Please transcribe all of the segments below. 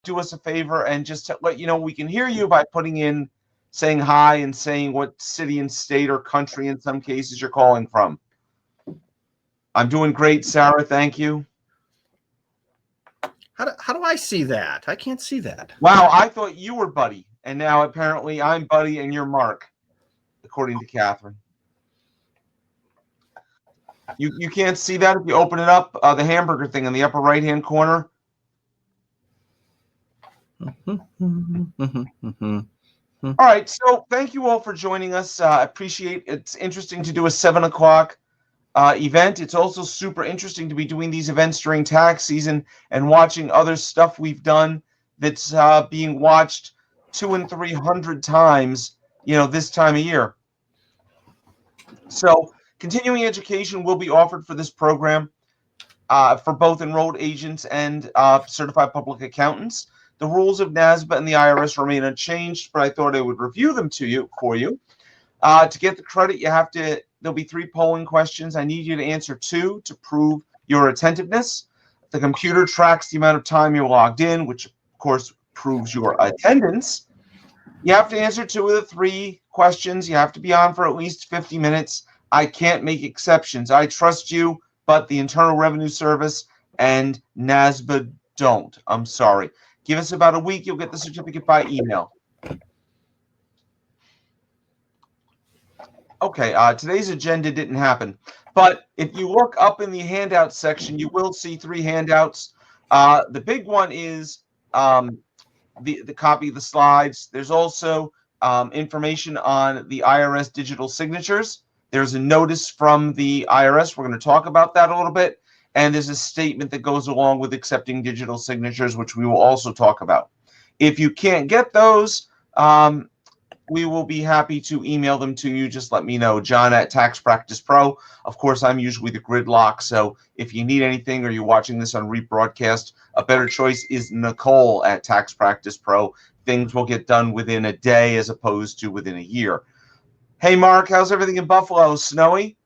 do us a favor and just let you know we can hear you by saying hi and saying what city and state or country in some cases you're calling from. I'm doing great, Sarah. Thank you. How do I see that? I can't see that. Wow, I thought you were Buddy, and now apparently I'm Buddy and you're Mark, according to Catherine. You can't see that if you open it up, the hamburger thing in the upper right-hand corner. All right, so thank you all for joining us. I appreciate it. It's interesting to do a 7 o'clock event. It's also super interesting to be doing these events during tax season and watching other stuff we've done that's being watched 200 and 300 times, this time of year. So continuing education will be offered for this program for both enrolled agents and certified public accountants. The rules of NASBA and the IRS remain unchanged, but I thought I would review them for you. To get the credit, there'll be 3 polling questions. I need you to answer 2 to prove your attentiveness. The computer tracks the amount of time you're logged in, which of course proves your attendance. You have to answer 2 of the 3 questions. You have to be on for at least 50 minutes. I can't make exceptions. I trust you, but the Internal Revenue Service and NASBA don't. I'm sorry. Give us about a week. You'll get the certificate by email. Okay, today's agenda didn't happen, but if you look up in the handout section, you will see 3 handouts. The big one is the copy of the slides. There's also information on the IRS digital signatures. There's a notice from the IRS. We're going to talk about that a little bit. And there's a statement that goes along with accepting digital signatures, which we will also talk about. If you can't get those, we will be happy to email them to you. Just let me know, John at Tax Practice Pro. Of course, I'm usually the gridlock, so if you need anything or you're watching this on rebroadcast, a better choice is Nicole at Tax Practice Pro. Things will get done within a day as opposed to within a year. Hey, Mark, how's everything in Buffalo? Snowy?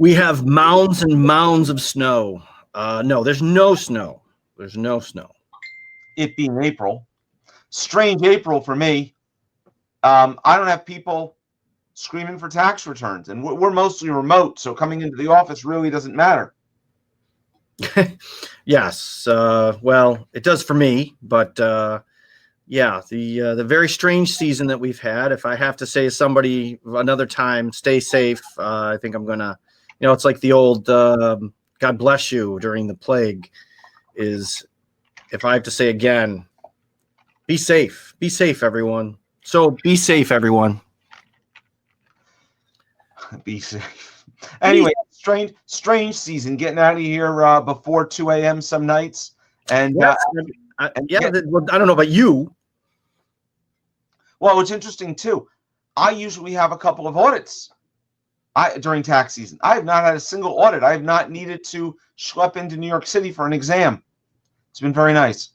We have mounds and mounds of snow. No, there's no snow. There's no snow. It being April. Strange April for me. I don't have people screaming for tax returns, and we're mostly remote, so coming into the office really doesn't matter. Yes, well, it does for me, but yeah, the very strange season that we've had. If I have to say to somebody another time, stay safe, I think I'm gonna, it's like the old God bless you during the plague. Is if I have to say again, be safe, everyone. So be safe, everyone. Be safe. Anyway, strange season. Getting out of here before 2 a.m. some nights. And I don't know about you. Well, it's interesting too. I usually have a couple of audits during tax season. I have not had a single audit. I have not needed to schlep into New York City for an exam. It's been very nice.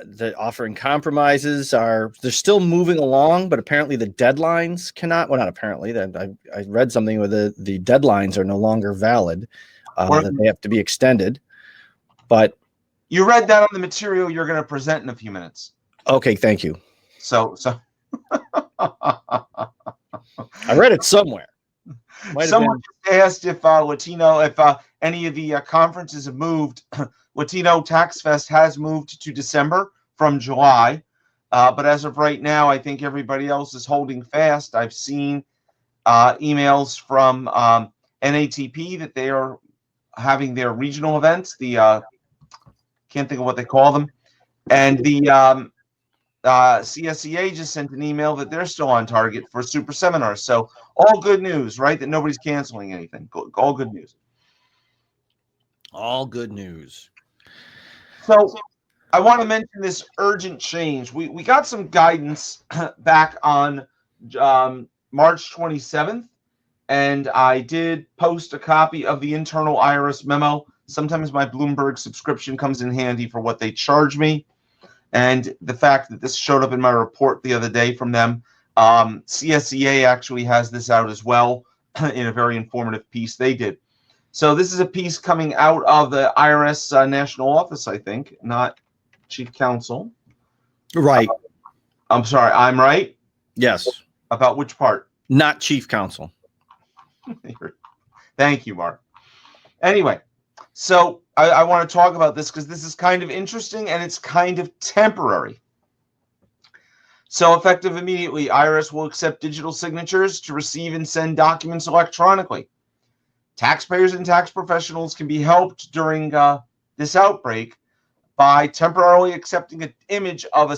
The offering compromises they're still moving along, but apparently the deadlines cannot. Well, not apparently. I read something where the deadlines are no longer valid. That they have to be extended. But you read that on the material you're going to present in a few minutes. Okay, thank you. So I read it somewhere. Someone asked if any of the conferences have moved. Latino Tax Fest has moved to December from July, but as of right now, I think everybody else is holding fast. I've seen emails from NATP that they are having their regional events. The can't think of what they call them, and the CSEA just sent an email that they're still on target for super seminars. So all good news, right? That nobody's canceling anything. All good news. All good news. So I want to mention this urgent change. We got some guidance back on March 27th, and I did post a copy of the internal IRS memo. Sometimes my Bloomberg subscription comes in handy for what they charge me. And the fact that this showed up in my report the other day from them, CSEA actually has this out as well in a very informative piece they did. So this is a piece coming out of the IRS National Office, I think, not Chief Counsel. Right. I'm sorry, I'm right? Yes. About which part? Not Chief Counsel. Thank you, Mark. Anyway, so I want to talk about this because this is kind of interesting and it's kind of temporary. So effective immediately, IRS will accept digital signatures to receive and send documents electronically. Taxpayers and tax professionals can be helped during this outbreak by temporarily accepting an image of a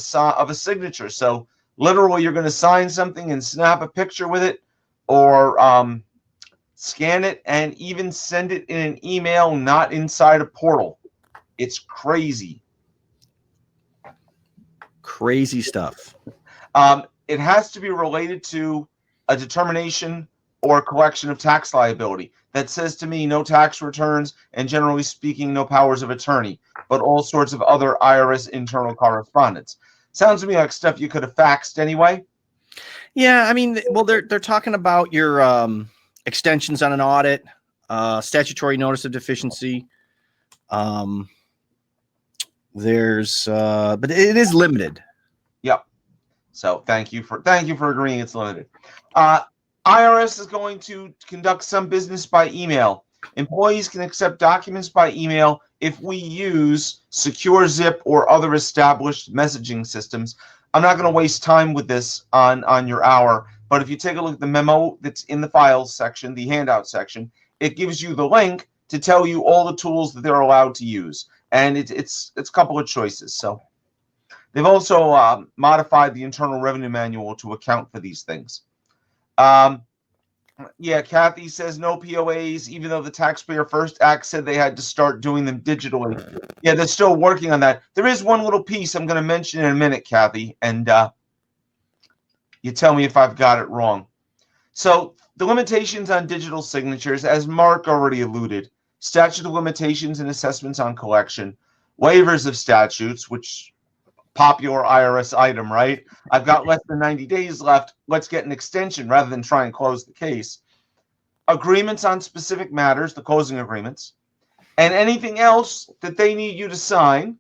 signature. So literally, you're going to sign something and snap a picture with it, or scan it and even send it in an email, not inside a portal. It's crazy. Crazy stuff. It has to be related to a determination or collection of tax liability. That says to me no tax returns and, generally speaking, no powers of attorney, but all sorts of other IRS internal correspondence. Sounds to me like stuff you could have faxed anyway. Yeah, I mean, well, they're talking about your extensions on an audit, statutory notice of deficiency. There's, but it is limited. Yep. So thank you for agreeing it's limited. IRS is going to conduct some business by email. Employees can accept documents by email if we use Secure Zip or other established messaging systems. I'm not going to waste time with this on your hour, but if you take a look at the memo that's in the files section, the handout section, it gives you the link to tell you all the tools that they're allowed to use, and it's a couple of choices. So they've also modified the Internal Revenue Manual to account for these things. Yeah, Kathy says no POAs, even though the Taxpayer First Act said they had to start doing them digitally. Yeah, they're still working on that. There is one little piece I'm going to mention in a minute, Kathy, and you tell me if I've got it wrong. So the limitations on digital signatures, as Mark already alluded, statute of limitations and assessments on collection, waivers of statutes, which popular IRS item, right? I've got less than 90 days left. Let's get an extension rather than try and close the case. Agreements on specific matters, the closing agreements, and anything else that they need you to sign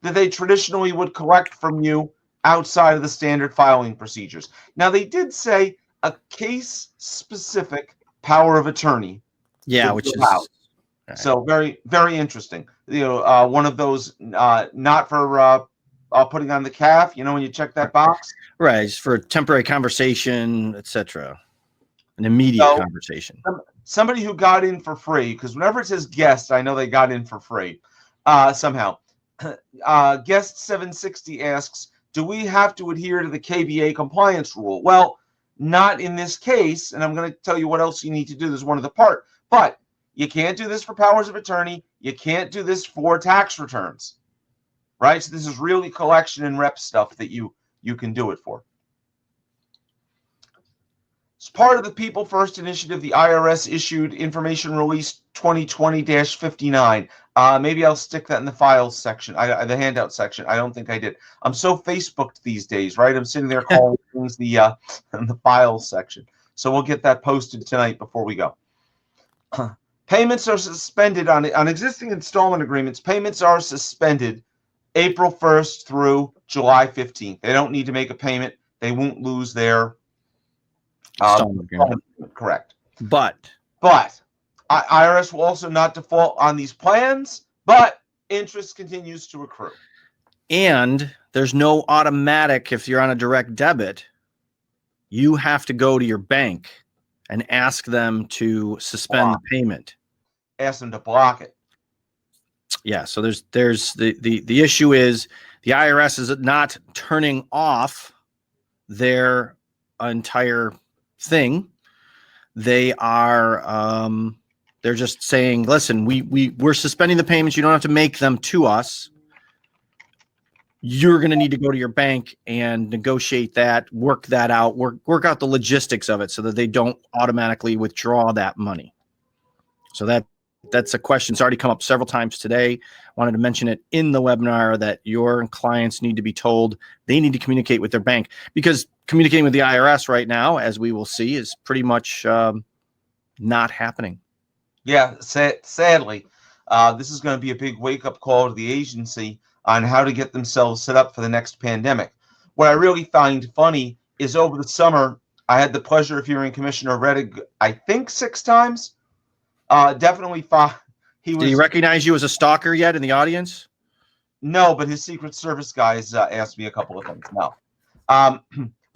that they traditionally would collect from you outside of the standard filing procedures. Now, they did say a case-specific power of attorney. Yeah, which is so very, very interesting. You know, one of those not for putting on the calf, you know, when you check that box. Right, it's for temporary conversation, etc. An immediate conversation. Somebody who got in for free, because whenever it says guest, I know they got in for free somehow. Guest 760 asks, do we have to adhere to the KBA compliance rule? Well, not in this case, and I'm going to tell you what else you need to do. There's one other part, but you can't do this for powers of attorney. You can't do this for tax returns, right? So this is really collection and rep stuff that you can do it for. As part of the People First initiative, the IRS issued Information Release 2020-59. Maybe I'll stick that in the files section, the handout section. I don't think I did. I'm so Facebooked these days, right? I'm sitting there calling things in the files section. So we'll get that posted tonight before we go. Payments are suspended on existing installment agreements. Payments are suspended April 1st through July 15th. They don't need to make a payment. They won't lose their correct. But IRS will also not default on these plans, but interest continues to accrue. And there's no automatic, if you're on a direct debit, you have to go to your bank and ask them to suspend the payment. Ask them to block it. Yeah, so there's the issue is the IRS is not turning off their entire thing. They are they're just saying, listen, we're suspending the payments. You don't have to make them to us. You're going to need to go to your bank and negotiate that, work that out, work out the logistics of it so that they don't automatically withdraw that money. So that's a question that's already come up several times today. Wanted to mention it in the webinar that your clients need to be told they need to communicate with their bank, because communicating with the IRS right now, as we will see, is pretty much not happening. Yeah, sadly, this is going to be a big wake-up call to the agency on how to get themselves set up for the next pandemic. What I really find funny is over the summer, I had the pleasure of hearing Commissioner Rettig, I think 6 times. Definitely five. Did he recognize you as a stalker yet in the audience? No, but his Secret Service guys asked me a couple of things. No. Um,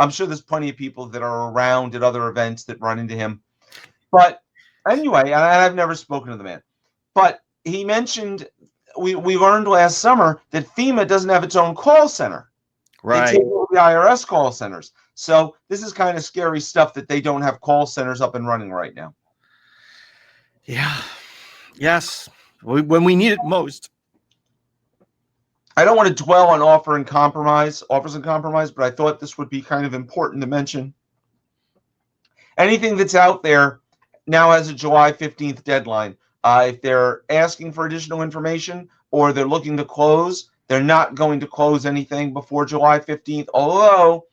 I'm sure there's plenty of people that are around at other events that run into him. But anyway, I've never spoken to the man. But he mentioned we learned last summer that FEMA doesn't have its own call center. Right. They take over the IRS call centers. So this is kind of scary stuff that they don't have call centers up and running right now. Yeah. Yes. When we need it most. I don't want to dwell on offers and compromise, but I thought this would be kind of important to mention. Anything that's out there now has a July 15th deadline. If they're asking for additional information or they're looking to close, they're not going to close anything before July 15th, although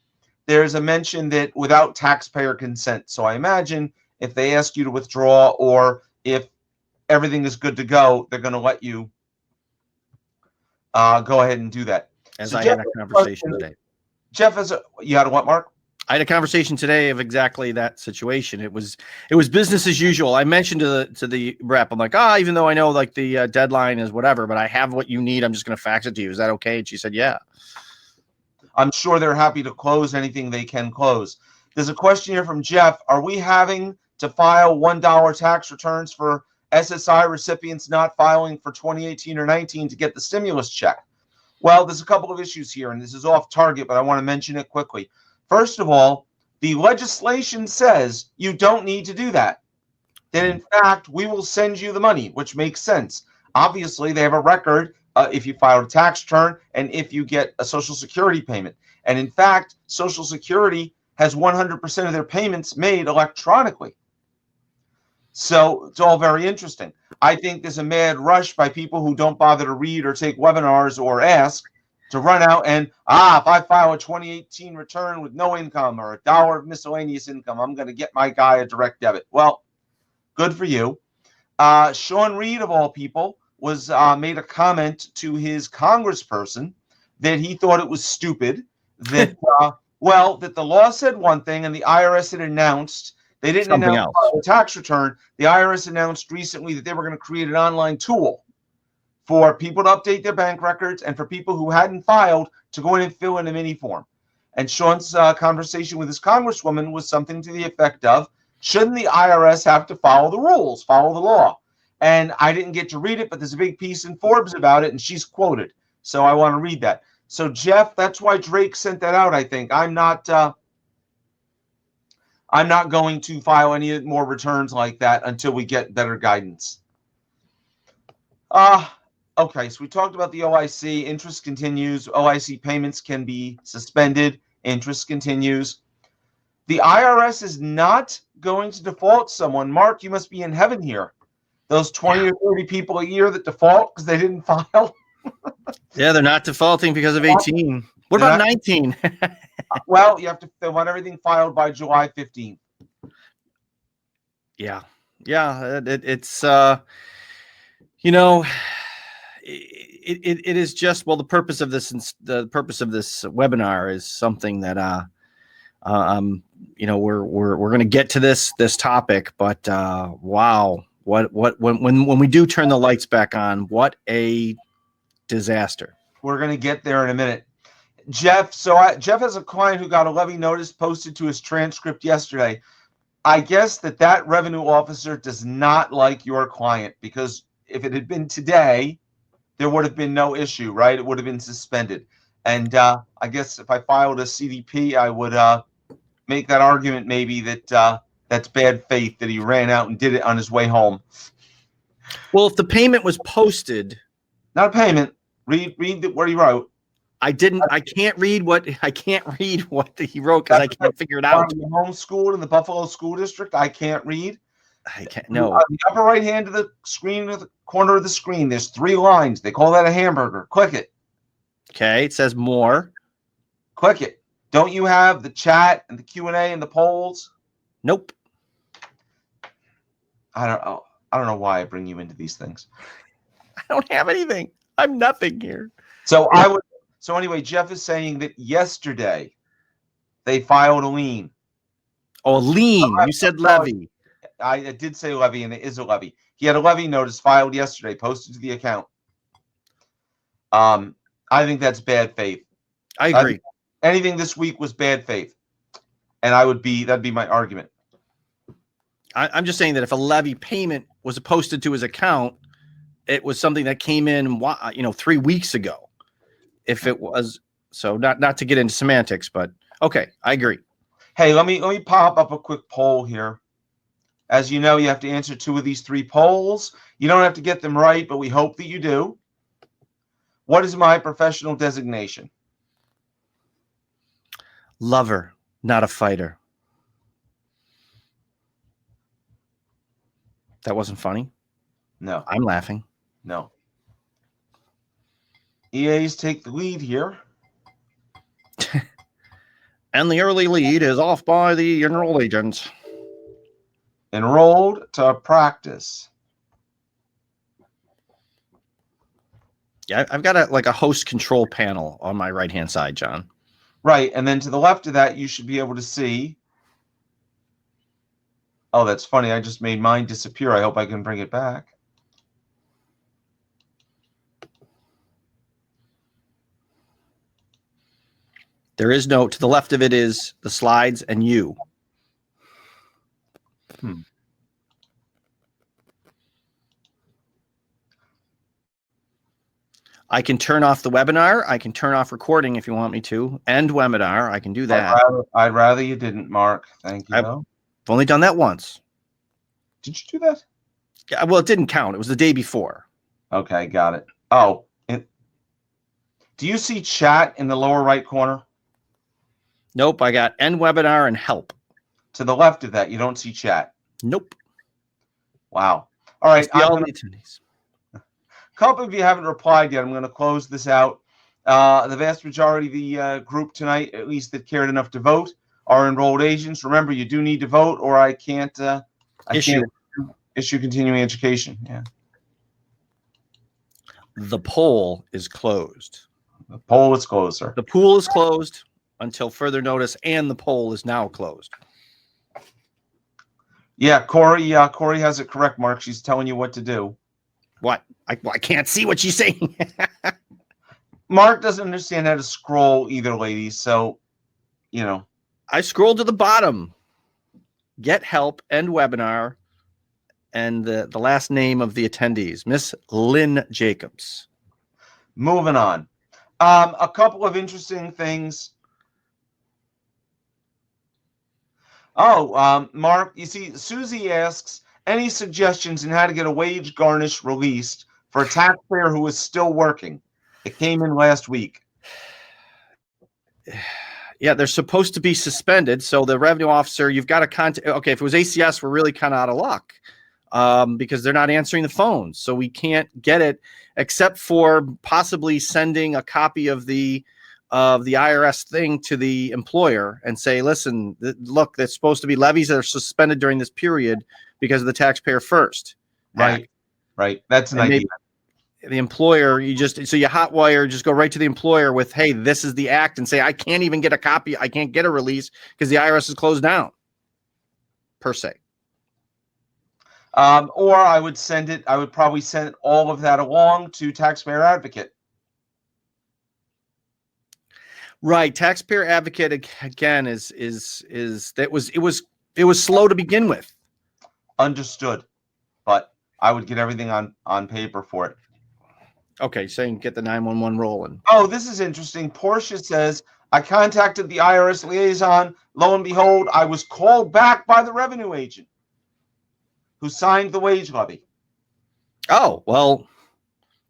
there's a mention that without taxpayer consent. So I imagine if they ask you to withdraw or if everything is good to go, they're going to let you go ahead and do that. As I had a conversation today. Jeff, you had a what, Mark? I had a conversation today of exactly that situation. It was business as usual. I mentioned to the rep, I'm like, even though I know like the deadline is whatever, but I have what you need. I'm just going to fax it to you. Is that okay? And she said, yeah. I'm sure they're happy to close anything they can close. There's a question here from Jeff. Are we having to file $1 tax returns for SSI recipients not filing for 2018 or 19 to get the stimulus check? Well, there's a couple of issues here, and this is off target, but I want to mention it quickly. First of all, the legislation says you don't need to do that. That in fact, we will send you the money, which makes sense. Obviously, they have a record if you file a tax return and if you get a Social Security payment. And in fact, Social Security has 100% of their payments made electronically. So it's all very interesting. I think there's a mad rush by people who don't bother to read or take webinars or ask to run out and, if I file a 2018 return with no income or $1 of miscellaneous income, I'm going to get my guy a direct debit. Well, good for you. Sean Reed, of all people, was made a comment to his congressperson that he thought it was stupid that, that the law said one thing and the IRS had announced. They didn't announce the tax return. The IRS announced recently that they were going to create an online tool for people to update their bank records and for people who hadn't filed to go in and fill in a mini form. And Sean's conversation with his congresswoman was something to the effect of, shouldn't the IRS have to follow the rules, follow the law? And I didn't get to read it, but there's a big piece in Forbes about it, and she's quoted. So I want to read that. So, Jeff, that's why Drake sent that out, I think. I'm not going to file any more returns like that until we get better guidance. Okay, so we talked about the OIC. Interest continues. OIC payments can be suspended. Interest continues. The IRS is not going to default someone. Mark, you must be in heaven here. Those 20 or 30 people a year that default because they didn't file. Yeah, they're not defaulting because of 18. What about 19? Well, they want everything filed by July 15th. Yeah. It's it is just, well, the purpose of this webinar is something that we're going to get to this topic, but wow, when we do turn the lights back on, what a disaster. We're going to get there in a minute. Jeff, Jeff has a client who got a levy notice posted to his transcript yesterday. I guess that revenue officer does not like your client, because if it had been today, there would have been no issue, right? It would have been suspended. And I guess if I filed a CDP, I would make that argument maybe that that's bad faith, that he ran out and did it on his way home. Well, if the payment was posted. Not a payment. Read what he wrote. I can't read what he wrote because I can't figure it out. Homeschooled in the Buffalo School District. I can't read. I can't. No. On the upper right hand of the screen, or the corner of the screen, there's 3 lines. They call that a hamburger. Click it. Okay. It says more. Click it. Don't you have the chat and the Q&A and the polls? Nope. I don't know. I don't know why I bring you into these things. I don't have anything. I'm nothing here. So So anyway, Jeff is saying that yesterday they filed a lien. Oh, lien. You said levy. I did say levy, and it is a levy. He had a levy notice filed yesterday, posted to the account. I think that's bad faith. I agree. Anything this week was bad faith, and that'd be my argument. I'm just saying that if a levy payment was posted to his account, it was something that came in, 3 weeks ago. If it was, so not to get into semantics, but okay, I agree. Hey, let me pop up a quick poll here. As you know, you have to answer 2 of these 3 polls. You don't have to get them right, but we hope that you do. What is my professional designation? Lover, not a fighter. That wasn't funny? No. I'm laughing. No. EAs take the lead here. And the early lead is off by the enrolled agents. Enrolled to practice. Yeah, I've got a host control panel on my right-hand side, John. Right, and then to the left of that, you should be able to see. Oh, that's funny. I just made mine disappear. I hope I can bring it back. There is no, to the left of it is the slides and you. I can turn off the webinar. I can turn off recording if you want me to. End webinar. I can do that. I'd rather you didn't, Mark. Thank you. I've only done that once. Did you do that? Yeah, well, it didn't count. It was the day before. Okay, got it. Oh, do you see chat in the lower right corner? Nope, I got end webinar and help. To the left of that, you don't see chat. Nope. Wow. All right. All the attendees. A couple of you haven't replied yet. I'm going to close this out. The vast majority of the group tonight, at least that cared enough to vote, are enrolled agents. Remember, you do need to vote, or I can't issue continuing education. Yeah. The poll is closed. The poll is closed, sir. The pool is closed until further notice, and the poll is now closed. Yeah, Corey has it correct, Mark. She's telling you what to do. What? I can't see what she's saying. Mark doesn't understand how to scroll either, ladies. So, I scrolled to the bottom. Get help, end webinar, and the last name of the attendees, Miss Lynn Jacobs. Moving on. A couple of interesting things. Oh, Mark, you see, Susie asks, any suggestions on how to get a wage garnish released for a taxpayer who is still working? It came in last week. Yeah, they're supposed to be suspended. So the revenue officer, you've got to contact. Okay, if it was ACS, we're really kind of out of luck because they're not answering the phones. So we can't get it except for possibly sending a copy of the IRS thing to the employer and say, listen, look, there's supposed to be levies that are suspended during this period because of the Taxpayer First. Right. Right. That's an idea. The employer, you hotwire, just go right to the employer with, hey, this is the act, and say, I can't even get a copy. I can't get a release because the IRS is closed down, per se. Or I would probably send all of that along to Taxpayer Advocate. Right. Taxpayer Advocate, again, it was slow to begin with. Understood. But I would get everything on paper for it. Okay, saying get the 911 rolling. Oh, this is interesting. Portia says, I contacted the IRS liaison. Lo and behold, I was called back by the revenue agent who signed the wage levy. Oh, well,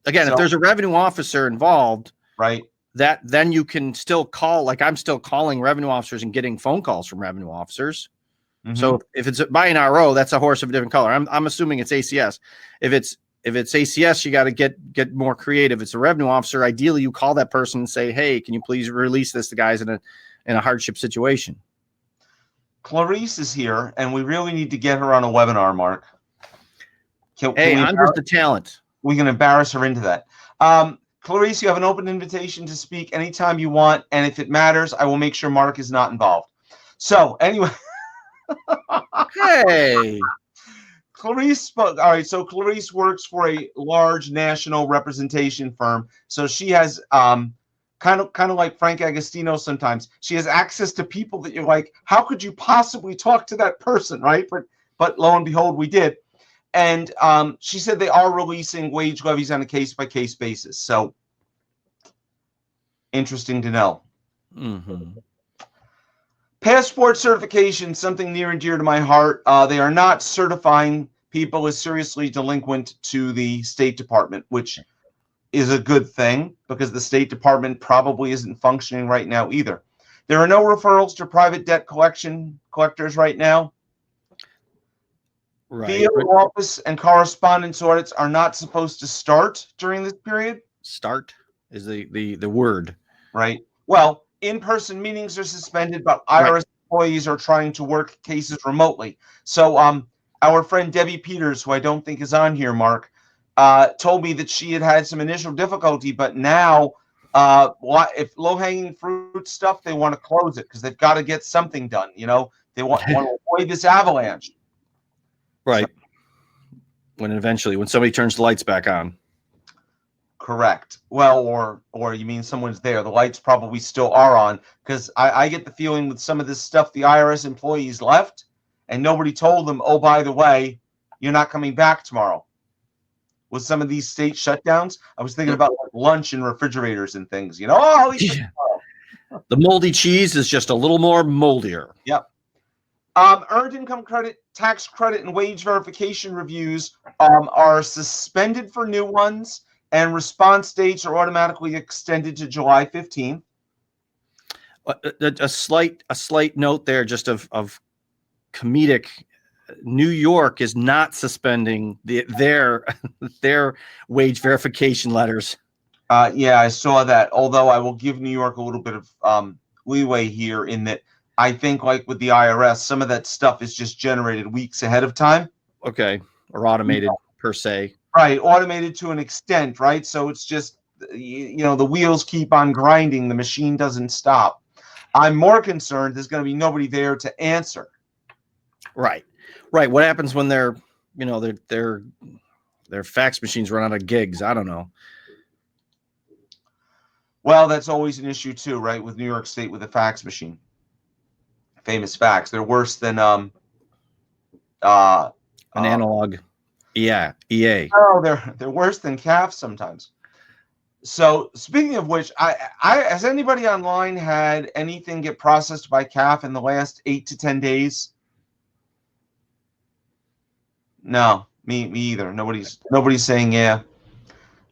again, if there's a revenue officer involved, right, then you can still call, like I'm still calling revenue officers and getting phone calls from revenue officers. Mm-hmm. So if it's by an RO, that's a horse of a different color. I'm assuming it's ACS. If it's ACS, you got to get more creative. It's a revenue officer. Ideally, you call that person and say, "Hey, can you please release this? The guy's in a hardship situation." Clarice is here, and we really need to get her on a webinar, Mark. Hey, I'm just a talent. We can embarrass her into that. Clarice, you have an open invitation to speak anytime you want, and if it matters, I will make sure Mark is not involved. So anyway, Hey, Clarice spoke. All right, so Clarice works for a large national representation firm, so she has kind of like Frank Agostino. Sometimes she has access to people that you're like, how could you possibly talk to that person, right? But lo and behold, we did. And she said they are releasing wage levies on a case-by-case basis. So interesting to know. Mm-hmm. Passport certification, something near and dear to my heart. They are not certifying people as seriously delinquent to the State Department, which is a good thing because the State Department probably isn't functioning right now either. There are no referrals to private debt collectors right now. Right. Field office and correspondence audits are not supposed to start during this period. Start is the word. Right. Well, in-person meetings are suspended, but IRS employees are trying to work cases remotely. So our friend Debbie Peters, who I don't think is on here, Mark, told me that she had some initial difficulty, but now if low-hanging fruit stuff, they want to close it because they've got to get something done. You know, they want to avoid this avalanche. Right. So, when somebody turns the lights back on. Correct. Well, or you mean someone's there. The lights probably still are on because I get the feeling with some of this stuff, the IRS employees left and nobody told them, oh, by the way, you're not coming back tomorrow. With some of these state shutdowns, I was thinking about like lunch and refrigerators and things, you know. Oh, the moldy cheese is just a little more moldier. Yep. Earned income credit, tax credit, and wage verification reviews are suspended for new ones, and response dates are automatically extended to July 15th. A slight note there, just of comedic. New York is not suspending their wage verification letters. Yeah, I saw that. Although I will give New York a little bit of leeway here in that I think, like with the IRS, some of that stuff is just generated weeks ahead of time. Okay, or automated per se. Right, automated to an extent, right? So it's just, you know, the wheels keep on grinding. The machine doesn't stop. I'm more concerned there's going to be nobody there to answer. Right. What happens when their fax machines run out of gigs? I don't know. Well, that's always an issue too, right? With New York State with the fax machine. Famous fax. They're worse than an analog. Yeah, EA. Oh, they're worse than CAF sometimes. So speaking of which, I has anybody online had anything get processed by CAF in the last 8 to 10 days? No, me either. Nobody's saying yeah.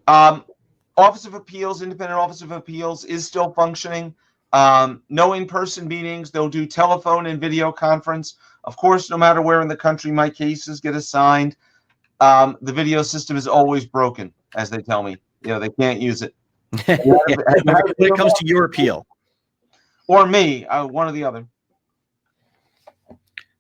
Office of Appeals, Independent Office of Appeals is still functioning. No in-person meetings. They'll do telephone and video conference. Of course, no matter where in the country my cases get assigned, the video system is always broken, as they tell me. You know, they can't use it. When it comes to your appeal. Or me, one or the other.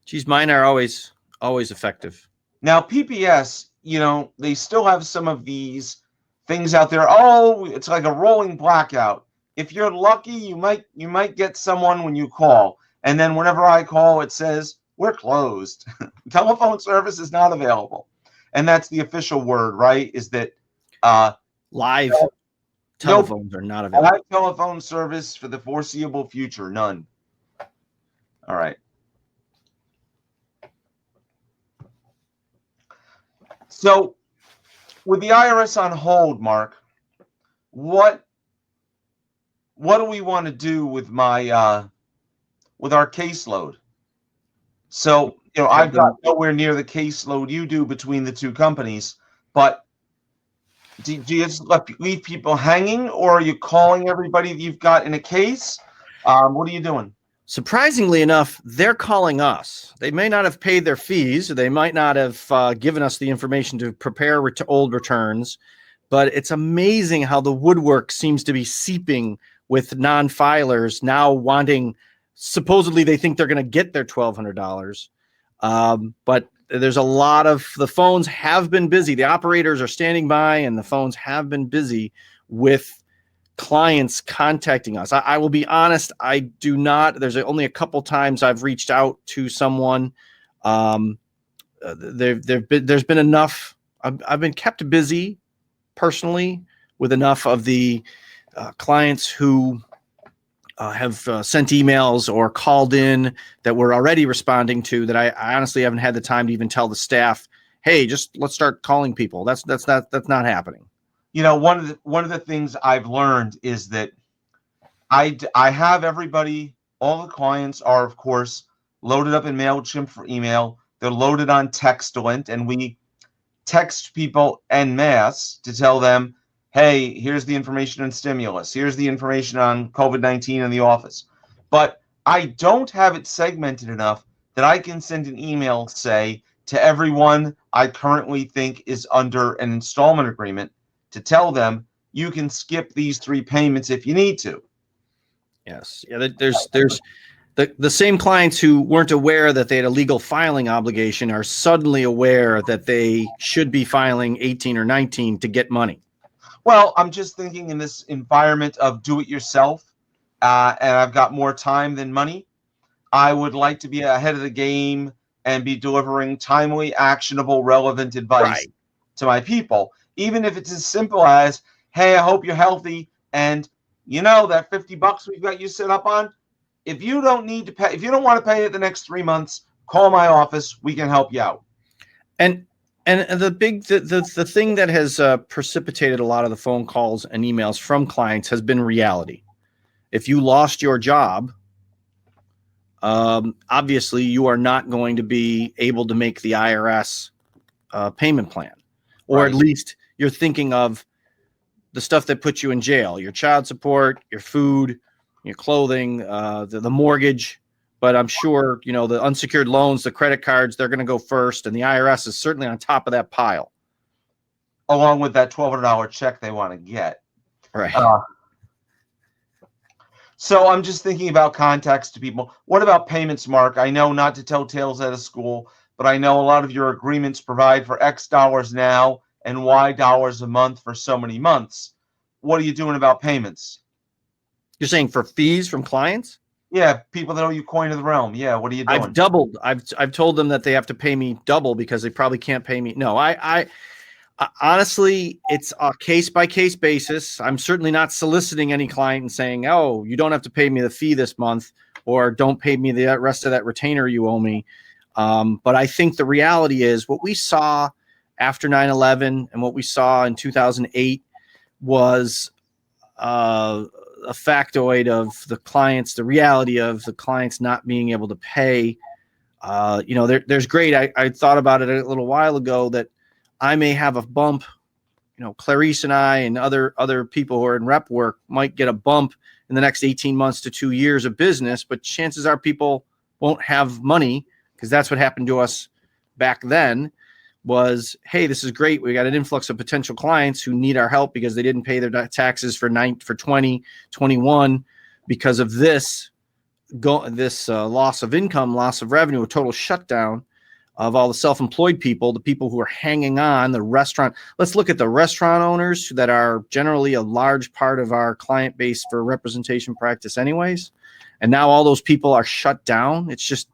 Geez, mine are always effective. Now, PPS, you know, they still have some of these things out there. Oh, it's like a rolling blackout. If you're lucky, you might get someone when you call. And then whenever I call, it says, we're closed. Telephone service is not available. And that's the official word, right? Is that live telephones are not available. Live telephone service for the foreseeable future, none. All right. So, with the IRS on hold, Mark, what do we want to do with my with our caseload? So, you know, I've got nowhere near the caseload you do between the two companies, but do you just leave people hanging, or are you calling everybody that you've got in a case? What are you doing? Surprisingly enough, they're calling us. They may not have paid their fees, or they might not have given us the information to prepare old returns, but it's amazing how the woodwork seems to be seeping with non-filers now wanting, supposedly they think they're going to get their $1,200, but there's a lot of the phones have been busy. The operators are standing by, and the phones have been busy with clients contacting us. I will be honest, I do not. There's only a couple times I've reached out to someone. There's been enough. I've been kept busy personally with enough of the clients who have sent emails or called in that we're already responding to, that I honestly haven't had the time to even tell the staff, hey, just let's start calling people. That's not happening. You know, one of the things I've learned is that I have everybody, all the clients are, of course, loaded up in MailChimp for email. They're loaded on Textalent, and we text people en masse to tell them, hey, here's the information on stimulus. Here's the information on COVID-19 in the office. But I don't have it segmented enough that I can send an email, say, to everyone I currently think is under an installment agreement to tell them you can skip these 3 payments if you need to. Yes. Yeah. There's the same clients who weren't aware that they had a legal filing obligation are suddenly aware that they should be filing 18 or 19 to get money. Well, I'm just thinking in this environment of do-it-yourself, and I've got more time than money, I would like to be ahead of the game and be delivering timely, actionable, relevant advice to my people, even if it's as simple as, hey, I hope you're healthy, and you know that $50 we've got you set up on, if you don't need to pay, if you don't want to pay it the next 3 months, call my office. We can help you out. And the thing that has precipitated a lot of the phone calls and emails from clients has been reality. If you lost your job, obviously you are not going to be able to make the IRS payment plan, or at least you're thinking of the stuff that puts you in jail, your child support, your food, your clothing, the mortgage. But I'm sure, you know, the unsecured loans, the credit cards, they're going to go first. And the IRS is certainly on top of that pile. Along with that $1,200 check they want to get. Right. So I'm just thinking about contacts to people. What about payments, Mark? I know not to tell tales out of school, but I know a lot of your agreements provide for X dollars now and Y dollars a month for so many months. What are you doing about payments? You're saying for fees from clients? Yeah, people that owe you coin of the realm. Yeah, what are you doing? I've doubled. I've told them that they have to pay me double because they probably can't pay me. No, I honestly, it's a case by case basis. I'm certainly not soliciting any client and saying, "Oh, you don't have to pay me the fee this month," or "Don't pay me the rest of that retainer you owe me." But I think the reality is what we saw after 9/11 and what we saw in 2008 was a factoid of the clients, the reality of the clients not being able to pay. You know, there's great. I thought about it a little while ago that I may have a bump. You know, Clarice and I and other people who are in rep work might get a bump in the next 18 months to 2 years of business, but chances are people won't have money, because that's what happened to us back then. Was, hey, this is great. We got an influx of potential clients who need our help because they didn't pay their taxes for 2021 because of this loss of income, loss of revenue, a total shutdown of all the self-employed people, the people who are hanging on, the restaurant. Let's look at the restaurant owners that are generally a large part of our client base for representation practice anyways. And now all those people are shut down. It's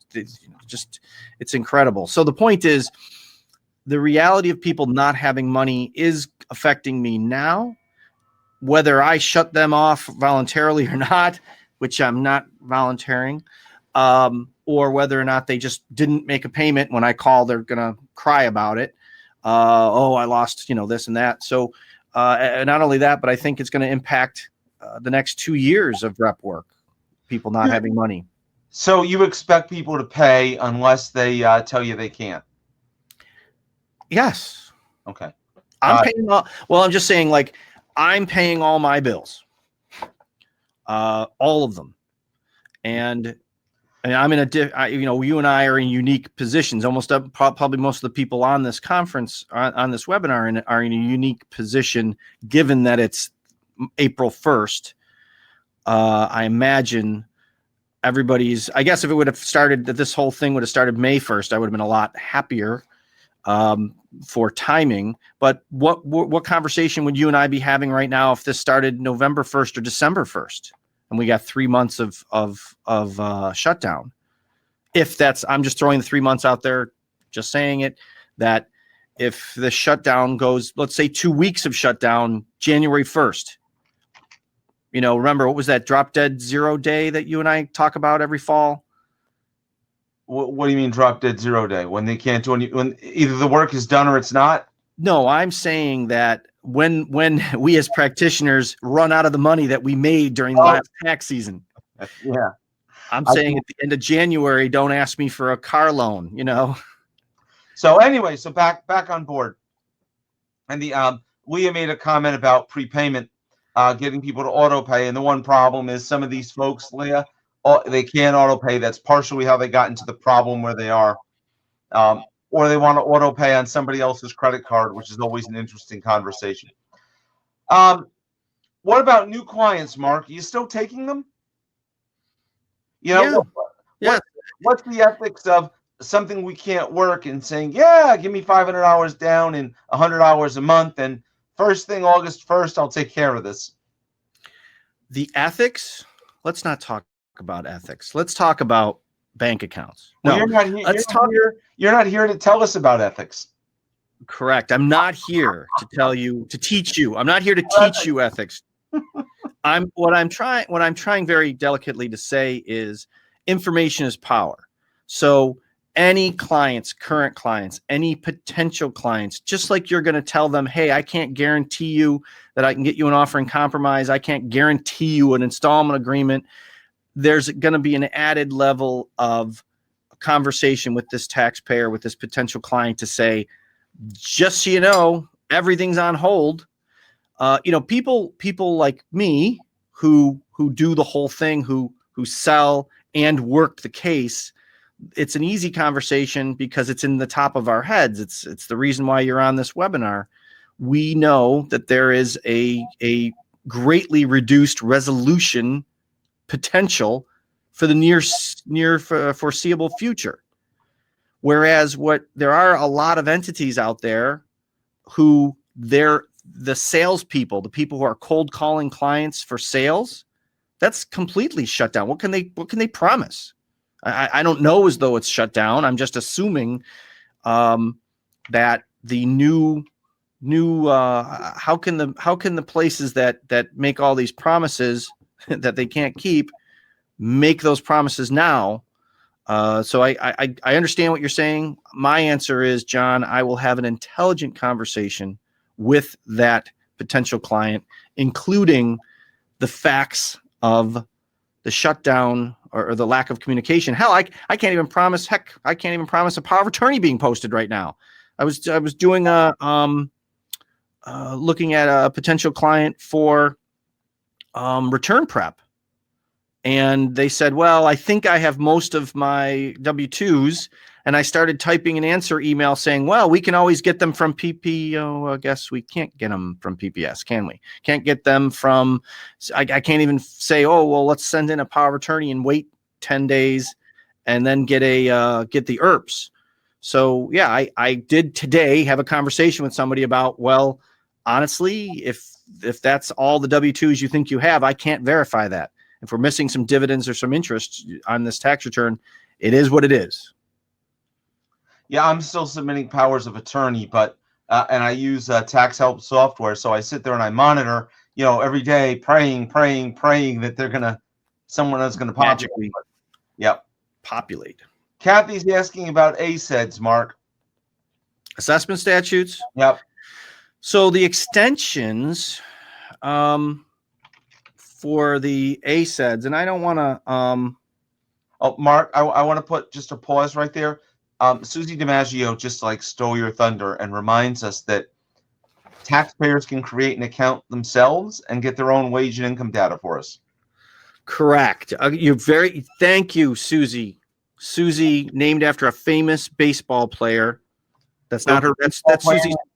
incredible. So the point is, the reality of people not having money is affecting me now, whether I shut them off voluntarily or not, which I'm not volunteering, or whether or not they just didn't make a payment. When I call, they're going to cry about it. I lost, this and that. So not only that, but I think it's going to impact the next 2 years of rep work, people not having money. So you expect people to pay unless they tell you they can't? Yes. Okay. I'm paying I'm just saying, like, I'm paying all my bills, all of them. And I'm in you and I are in unique positions. Probably most of the people on this conference, on this webinar are in a unique position, given that it's April 1st. I imagine, everybody's, I guess if it would have started, that this whole thing would have started May 1st, I would have been a lot happier for timing. But what conversation would you and I be having right now if this started November 1st or December 1st and we got 3 months of shutdown? If that's, I'm just throwing the 3 months out there, just saying it, that if the shutdown goes, let's say 2 weeks of shutdown, January 1st, you know, remember what was that drop dead zero day that you and I talk about every fall? What do you mean drop dead zero day? When they can't do any, when either the work is done or it's not? No, I'm saying that when we as practitioners run out of the money that we made during the last tax season. Yeah. I'm saying at the end of January, don't ask me for a car loan, you know? So anyway, so back on board. And the Leah made a comment about prepayment, getting people to auto pay. And the one problem is some of these folks, Leah, they can't auto pay. That's partially how they got into the problem where they are. Or they want to auto pay on somebody else's credit card, which is always an interesting conversation. What about new clients, Mark? Are you still taking them? You know, yeah. What's the ethics of something we can't work and saying, yeah, give me $500 down and $100 a month, and first thing August 1st, I'll take care of this. The ethics? Let's not talk about ethics. Let's talk about bank accounts. Well, No, you're not here to tell us about ethics. Correct. I'm not here to tell you, to teach you. I'm not here to teach you ethics. What I'm trying very delicately to say is information is power. So any clients, current clients, any potential clients, just like you're going to tell them, hey, I can't guarantee you that I can get you an offer in compromise. I can't guarantee you an installment agreement. There's going to be an added level of conversation with this taxpayer, with this potential client to say, just so you know, everything's on hold. You know, people like me who do the whole thing, who sell and work the case. It's an easy conversation because it's in the top of our heads. It's the reason why you're on this webinar. We know that there is a greatly reduced resolution potential for the near foreseeable future. Whereas there are a lot of entities out there who the salespeople, the people who are cold calling clients for sales, that's completely shut down. What can they promise? I don't know as though it's shut down. I'm just assuming that the new how can the places that make all these promises that they can't keep make those promises now? So I understand what you're saying. My answer is, John, I will have an intelligent conversation with that potential client, including the facts of the shutdown or the lack of communication. Hell, I can't even promise. Heck, I can't even promise a power of attorney being posted right now. I was doing looking at a potential client for return prep. And they said, well, I think I have most of my W-2s. And I started typing an answer email saying, well, we can always get them from PPO. I guess we can't get them from PPS, can we? Can't get them from, I can't even say, oh, well, let's send in a power of attorney and wait 10 days and then get the IRPs. So yeah, I did today have a conversation with somebody about, well, honestly, if that's all the W-2s you think you have, I can't verify that. If we're missing some dividends or some interest on this tax return, it is what it is. Yeah, I'm still submitting powers of attorney, but and I use tax help software, so I sit there and I monitor, every day, praying that someone is gonna magically, populate. Kathy's asking about ASEDs, Mark. Assessment statutes. Yep. So the extensions for the ASEDs, and I don't want to. Mark, I want to put just a pause right there. Susie DiMaggio just stole your thunder and reminds us that taxpayers can create an account themselves and get their own wage and income data for us. Correct. Thank you, Susie. Susie, named after a famous baseball player. That's not her. That's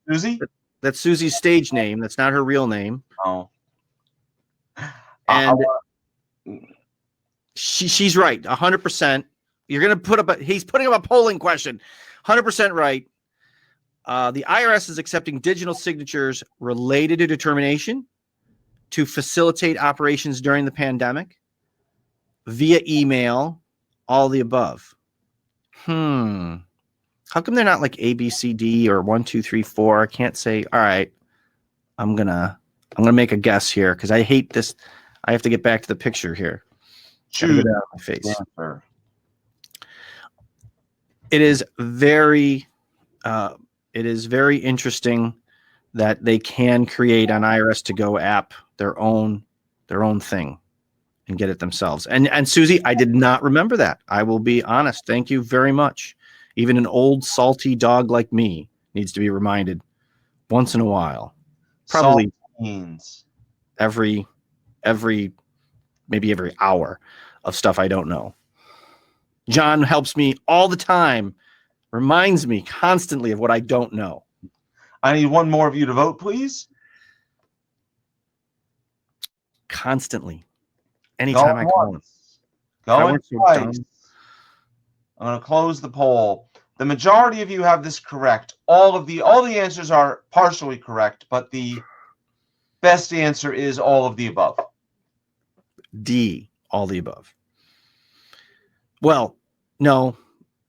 Susie. That's Susie's stage name. That's not her real name. Oh. And She's right, 100%. You're going to put up he's putting up a polling question. 100% right. The IRS is accepting digital signatures related to determination to facilitate operations during the pandemic, via email, all the above. How come they're not like A, B, C, D or 1, 2, 3, 4? I can't say, all right, I'm gonna make a guess here because I hate this. I have to get back to the picture here. Choose get it out of my face. answer. It is very interesting that they can create on IRS to go app their own thing and get it themselves. And Susie, I did not remember that. I will be honest. Thank you very much. Even an old salty dog like me needs to be reminded once in a while. Probably every maybe every hour of stuff I don't know. John helps me all the time, reminds me constantly of what I don't know. I need one more of you to vote, please. Constantly. Anytime I call him. Going twice. I'm going to close the poll. The majority of you have this correct. All the answers are partially correct, but the best answer is all of the above. D, all the above. Well, no,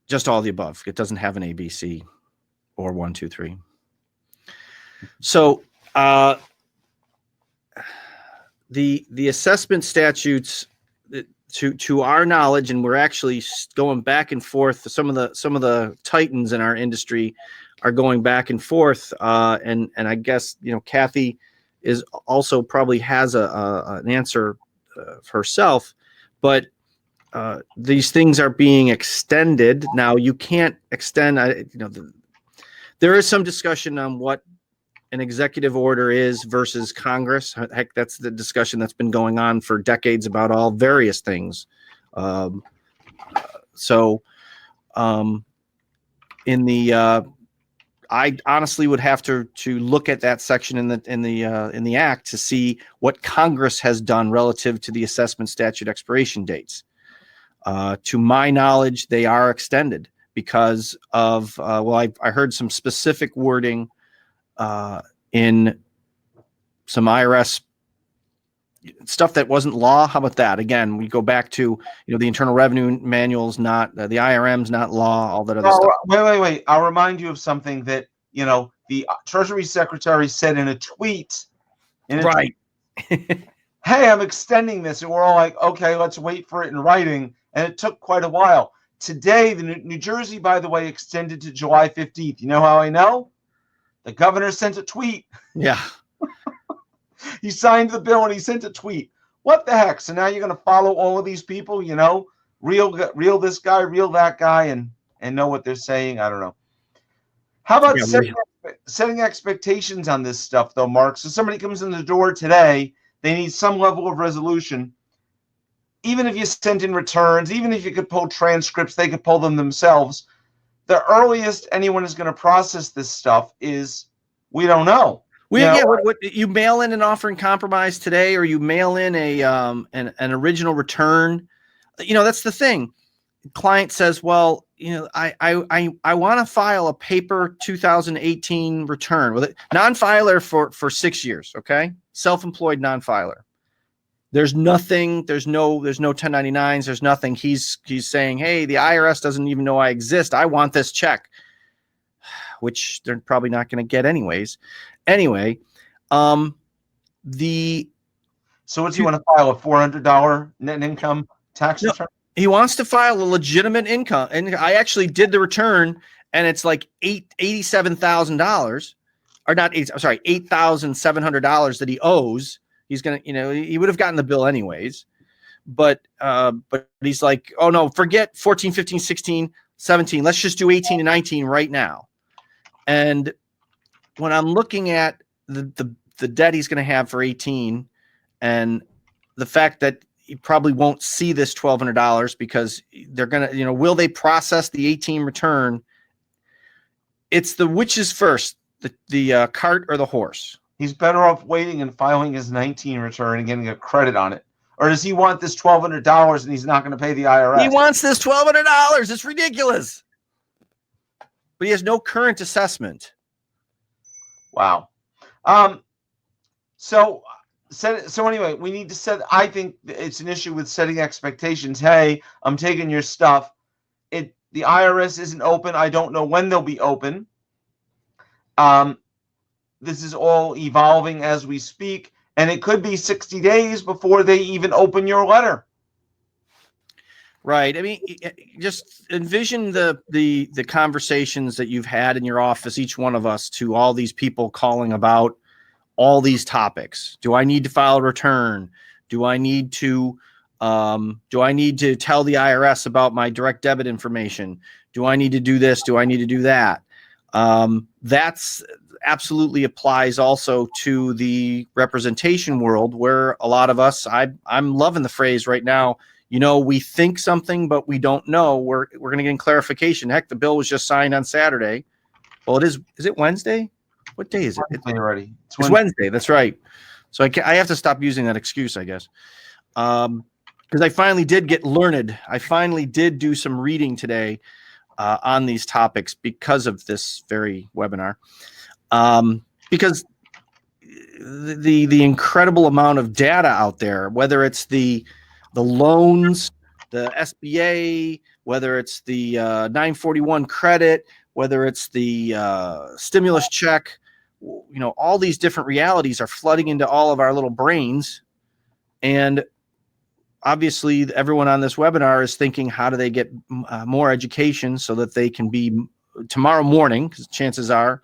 just all the above. It doesn't have an ABC or 1, 2, 3. So the assessment statutes, to our knowledge, and we're actually going back and forth. Some of the titans in our industry are going back and forth, and I guess Kathy is also probably has an answer herself, but these things are being extended now. You can't extend. There is some discussion on what an executive order is versus Congress. Heck, that's the discussion that's been going on for decades about all various things. I honestly would have to look at that section in the act to see what Congress has done relative to the assessment statute expiration dates. To my knowledge, they are extended because of I heard some specific wording in some IRS stuff that wasn't law. How about that? Again, we go back to the Internal Revenue Manual's not the IRM's not law. All that other stuff. Wait! I'll remind you of something that the Treasury Secretary said in a tweet. Right. Hey, I'm extending this, and we're all like, okay, let's wait for it in writing. And it took quite a while. Today, the New Jersey, by the way, extended to July 15th. You know how I know? The governor sent a tweet. Yeah. He signed the bill and he sent a tweet. What the heck? So now you're going to follow all of these people, reel this guy, reel that guy, and know what they're saying? I don't know. How about setting expectations on this stuff, though, Mark? So somebody comes in the door today, they need some level of resolution. Even if you sent in returns, even if you could pull transcripts, they could pull them themselves. The earliest anyone is going to process this stuff is we don't know. What you mail in an offer in compromise today, or you mail in an original return. That's the thing. Client says, well, I want to file a paper 2018 return with it. Non-filer for 6 years. Okay. Self-employed non-filer. There's nothing, there's no 1099s. There's nothing. He's saying, hey, the IRS doesn't even know I exist. I want this check, which they're probably not going to get anyways. Anyway, so what do you want to file, a $400 net income tax return? He wants to file a legitimate income, and I actually did the return, and it's like $87,000, or not? $8,700 that he owes. He's gonna, he would have gotten the bill anyways, but he's like, oh no, forget 14, 15, 16, 17. Let's just do 18 and 19 right now. And when I'm looking at the debt he's going to have for 18, and the fact that he probably won't see this $1,200 because they're going to, will they process the 18 return? It's the which is first, the cart or the horse. He's better off waiting and filing his 19 return and getting a credit on it, or does he want this $1,200 and he's not going to pay the IRS? He wants this $1,200. It's ridiculous. But he has no current assessment. Wow. So anyway, we need to set. I think it's an issue with setting expectations. Hey, I'm taking your stuff. The IRS isn't open. I don't know when they'll be open. This is all evolving as we speak, and it could be 60 days before they even open your letter. Right. I mean, just envision the conversations that you've had in your office, each one of us, to all these people calling about all these topics. Do I need to file a return? Do I need to tell the IRS about my direct debit information? Do I need to do this? Do I need to do that? That's absolutely applies also to the representation world, where a lot of us, I'm loving the phrase right now, we think something, but we don't know. We're going to get clarification. Heck, the bill was just signed on Saturday. Well, is it Wednesday? What day is it? Wednesday already. It's Wednesday. That's right. So I have to stop using that excuse, I guess. Because I finally did get learned. I finally did do some reading today on these topics because of this very webinar. Because the incredible amount of data out there, whether it's the loans, the SBA, whether it's the 941 credit, whether it's the stimulus check, all these different realities are flooding into all of our little brains. And obviously, everyone on this webinar is thinking, how do they get more education so that they can be tomorrow morning? Because chances are,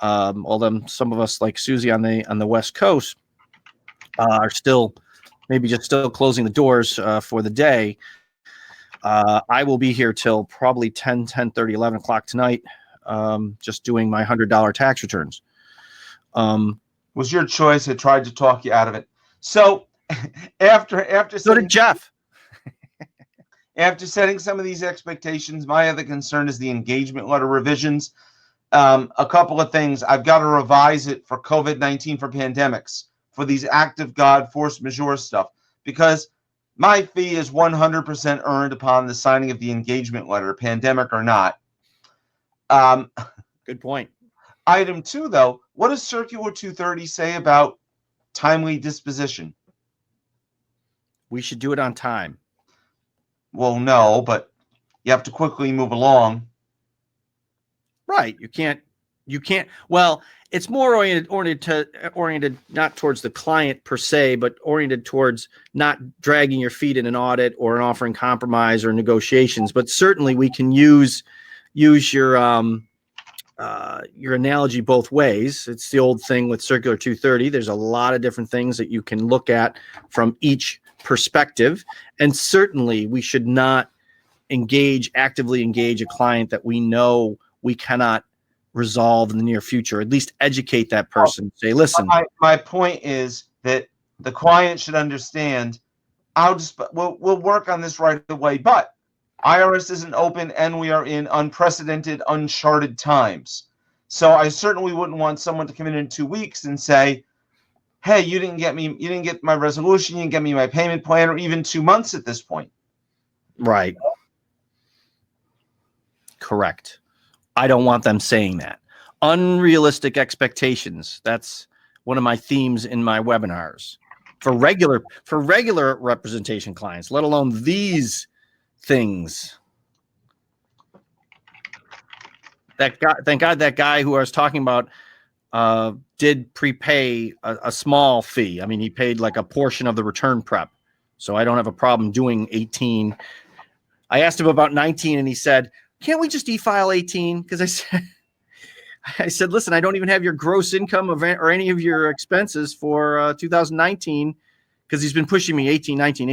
although some of us like Susie on the West Coast are still closing the doors for the day. I will be here till probably 10:30, 11 o'clock tonight, just doing my $100 tax returns. Was your choice. I tried to talk you out of it. So after so did Jeff. After setting some of these expectations, my other concern is the engagement letter revisions. A couple of things. I've got to revise it for COVID-19 for pandemics, for these act of God, force majeure stuff, because my fee is 100% earned upon the signing of the engagement letter, pandemic or not. Good point. Item 2, though, what does Circular 230 say about timely disposition? We should do it on time. Well, no, but you have to quickly move along. Right. You can't. Well, it's more oriented not towards the client per se, but oriented towards not dragging your feet in an audit or an offering compromise or negotiations. But certainly we can use your analogy both ways. It's the old thing with Circular 230. There's a lot of different things that you can look at from each perspective. And certainly we should not actively engage a client that we know we cannot resolve in the near future. At least educate that person. Say, listen. My point is that the client should understand. We'll work on this right away, but IRS isn't open, and we are in unprecedented, uncharted times. So I certainly wouldn't want someone to come in 2 weeks and say, "Hey, you didn't get my resolution, you didn't get me my payment plan," or even 2 months at this point. Right. Correct. I don't want them saying that. Unrealistic expectations. That's one of my themes in my webinars for regular representation clients, let alone these things. Thank God that guy who I was talking about did prepay a small fee. I mean, he paid like a portion of the return prep. So I don't have a problem doing 18. I asked him about 19 and he said, "Can't we just e-file 18?" Because I said, listen, I don't even have your gross income or any of your expenses for 2019, because he's been pushing me 18, 19.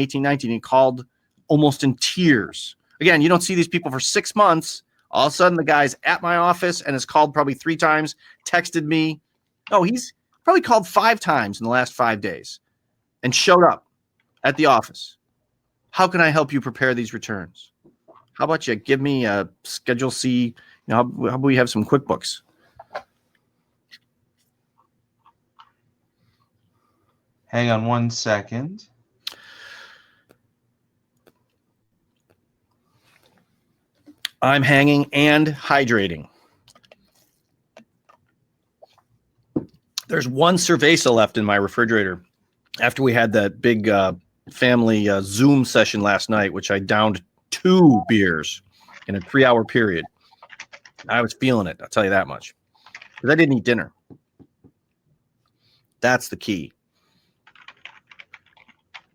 He called almost in tears. Again, you don't see these people for 6 months. All of a sudden, the guy's at my office and has called probably 3 times, texted me. Oh, he's probably called 5 times in the last 5 days and showed up at the office. How can I help you prepare these returns? How about you give me a Schedule C? How about we have some QuickBooks? Hang on 1 second. I'm hanging and hydrating. There's one Cerveza left in my refrigerator after we had that big family Zoom session last night, which I downed 2 beers in a 3-hour period. I was feeling it. I'll tell you that much. Because I didn't eat dinner. That's the key.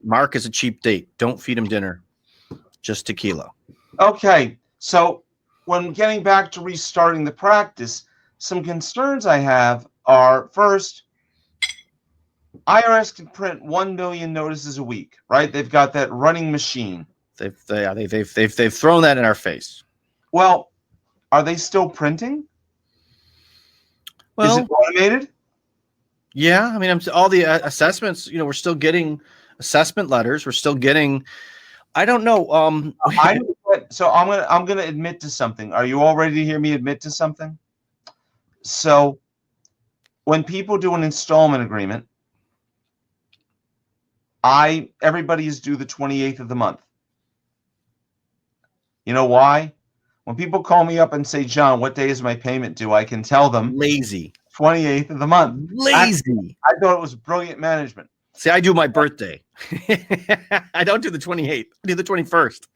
Mark is a cheap date. Don't feed him dinner. Just tequila. Okay, so when getting back to restarting the practice, some concerns I have are, first, IRS can print 1 million notices a week, right? They've got that running machine. They've thrown that in our face. Well, are they still printing? Well, is it automated? Yeah, I mean, all the assessments. We're still getting assessment letters. We're still getting. I don't know. So I'm gonna admit to something. Are you all ready to hear me admit to something? So, when people do an installment agreement, everybody is due the 28th of the month. You know why? When people call me up and say, John, what day is my payment due? I can tell them Lazy. 28th of the month. Lazy. I thought it was brilliant management. See, I do my birthday. I don't do the 28th. I do the 21st.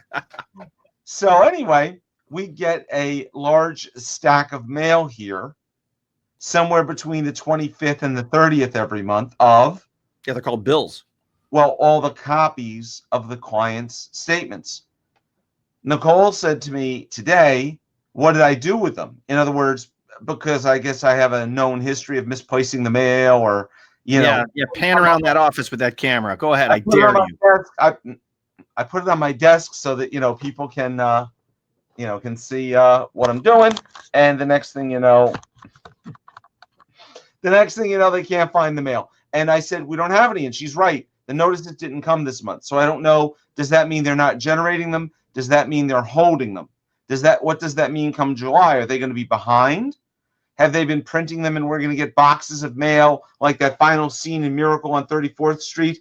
So anyway, we get a large stack of mail here, somewhere between the 25th and the 30th every month of. Yeah, they're called bills. Well, all the copies of the client's statements. Nicole said to me today, what did I do with them? In other words, because I guess I have a known history of misplacing the mail or, Yeah, pan around that office with that camera. Go ahead. I dare you. I put it on my desk so that, people can, can see what I'm doing. And the next thing you know, they can't find the mail. And I said, we don't have any. And she's right. The notices didn't come this month. So I don't know. Does that mean they're not generating them? Does that mean they're holding them? What does that mean come July? Are they going to be behind? Have they been printing them and we're going to get boxes of mail like that final scene in Miracle on 34th Street?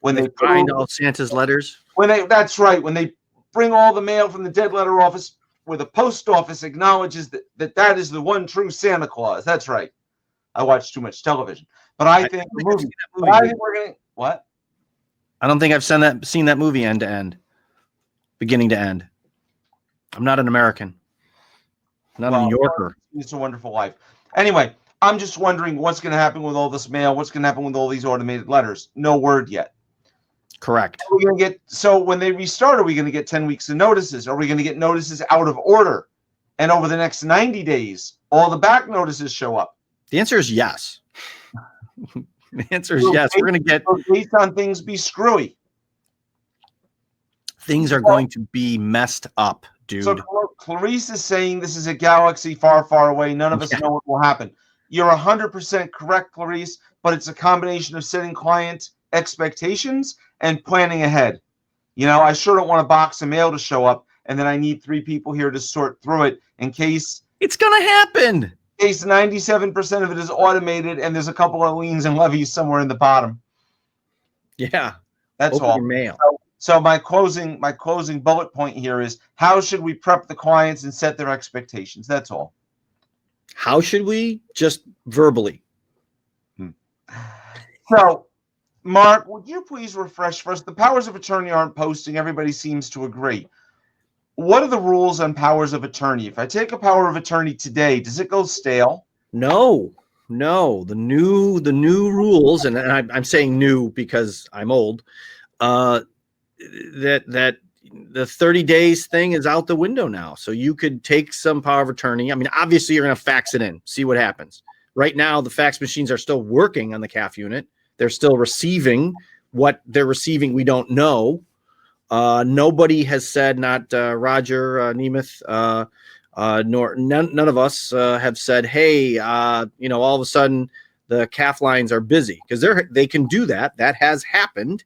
When they find all Santa's letters? That's right. When they bring all the mail from the dead letter office where the post office acknowledges that is the one true Santa Claus. That's right. I watch too much television. But I think we're going to... What? I don't think I've seen that movie end to end. Beginning to end. I'm not an American. I'm not a New Yorker. It's a Wonderful Life. Anyway, I'm just wondering what's going to happen with all this mail. What's going to happen with all these automated letters? No word yet. Correct. So when they restart, are we going to get 10 weeks of notices? Are we going to get notices out of order? And over the next 90 days, all the back notices show up? The answer is yes. The answer is yes. We're going to get... Based on things be screwy. Things are going to be messed up, dude. So Clarice is saying this is a galaxy far, far away. None of us know what will happen. You're 100% correct, Clarice, but it's a combination of setting client expectations and planning ahead. I sure don't want a box of mail to show up and then I need 3 people here to sort through it in case... It's going to happen. In case 97% of it is automated and there's a couple of liens and levies somewhere in the bottom. Yeah. That's Open all. Your mail. So my closing bullet point here is how should we prep the clients and set their expectations? That's all. How should we? Just verbally. So, Mark, would you please refresh for us? The powers of attorney aren't posting. Everybody seems to agree. What are the rules on powers of attorney? If I take a power of attorney today, does it go stale? No. The new rules, and I'm saying new because I'm old. That the 30 days thing is out the window now. So you could take some power of attorney. I mean, obviously you're going to fax it in, see what happens. Right now, the fax machines are still working on the CAF unit. They're still receiving what they're receiving. We don't know. Nobody has said, not Roger Nemeth, nor none of us have said, hey, all of a sudden the CAF lines are busy, because they can do that. That has happened.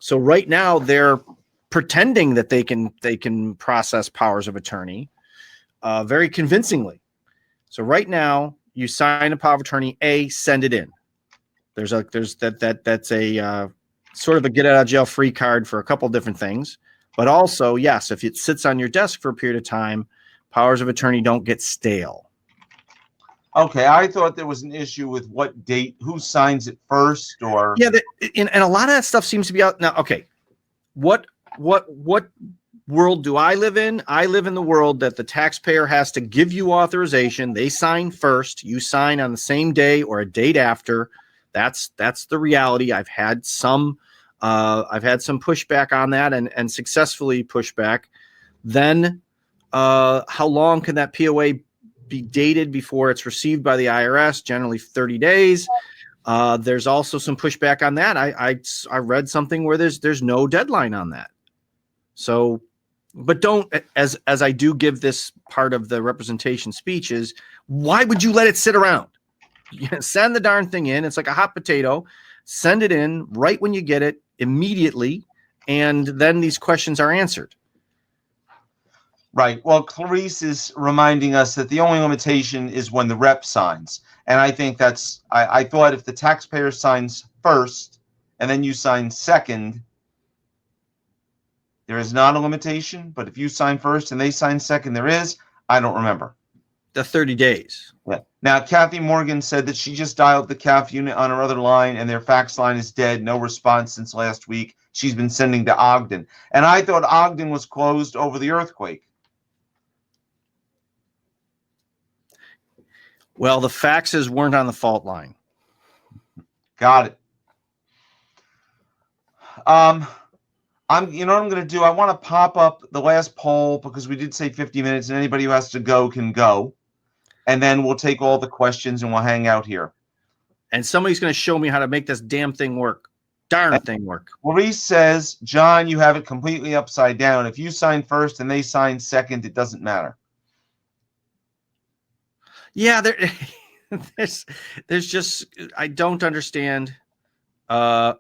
So right now they're pretending that they can process powers of attorney very convincingly. So right now you sign a power of attorney, send it in. That's a sort of a get out of jail free card for a couple different things, But also, yes, if it sits on your desk for a period of time, powers of attorney don't get stale. Okay, I thought there was an issue with what date, who signs it first, or Yeah, and a lot of that stuff seems to be out now. Okay, what world do I live in? I live in the world that the taxpayer has to give you authorization. They sign first. You sign on the same day or a date after. That's the reality. I've had some pushback on that and successfully pushback. Then how long can that POA be dated before it's received by the IRS? Generally 30 days. There's also some pushback on that. I read something where there's no deadline on that. So, but don't, as I do give this part of the representation speech, is why would you let it sit around? Send the darn thing in. It's like a hot potato. Send it in right when you get it, immediately, and then these questions are answered. right. Well, Clarice is reminding us that the only limitation is when the rep signs. And I think that's, I thought if the taxpayer signs first and then you sign second, there is not a limitation. But if you sign first and they sign second, there is. I don't remember. The 30 days. Yeah. Now, Kathy Morgan said that she just dialed the CAF unit on her other line and their fax line is dead. No response since last week. She's been sending to Ogden. And I thought Ogden was closed over the earthquake. Well, the faxes weren't on the fault line. Got it. You know what I'm going to do? I want to pop up the last poll because we did say 50 minutes and anybody who has to go can go. And then we'll take all the questions and we'll hang out here. And somebody's going to show me how to make this damn thing work. Darn thing work. Maurice says, John, you have it completely upside down. If you sign first and they sign second, it doesn't matter. Yeah, there's just, I don't understand. Are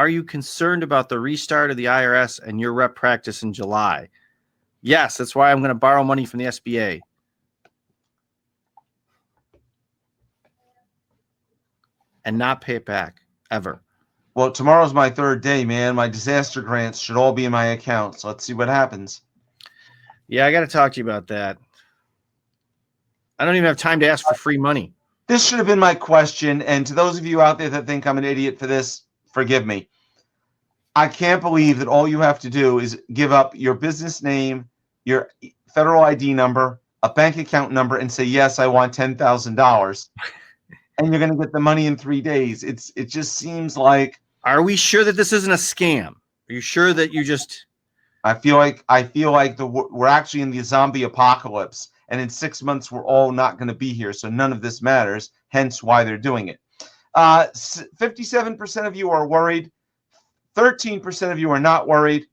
you concerned about the restart of the IRS and your rep practice in July? Yes, that's why I'm going to borrow money from the SBA. And not pay it back, ever. Well, tomorrow's my third day, man. My disaster grants should all be in my account. So let's see what happens. Yeah, I got to talk to you about that. I don't even have time to ask for free money. This should have been my question. And to those of you out there that think I'm an idiot for this, forgive me. I can't believe that all you have to do is give up your business name, your federal ID number, a bank account number, and say, yes, I want $10,000. And you're going to get the money in 3 days. It just seems like. Are we sure that this isn't a scam? Are you sure that you just? I feel like we're actually in the zombie apocalypse, and in 6 months we're all not going to be here, so none of this matters. Hence why they're doing it. 57% of you are worried. 13% of you are not worried,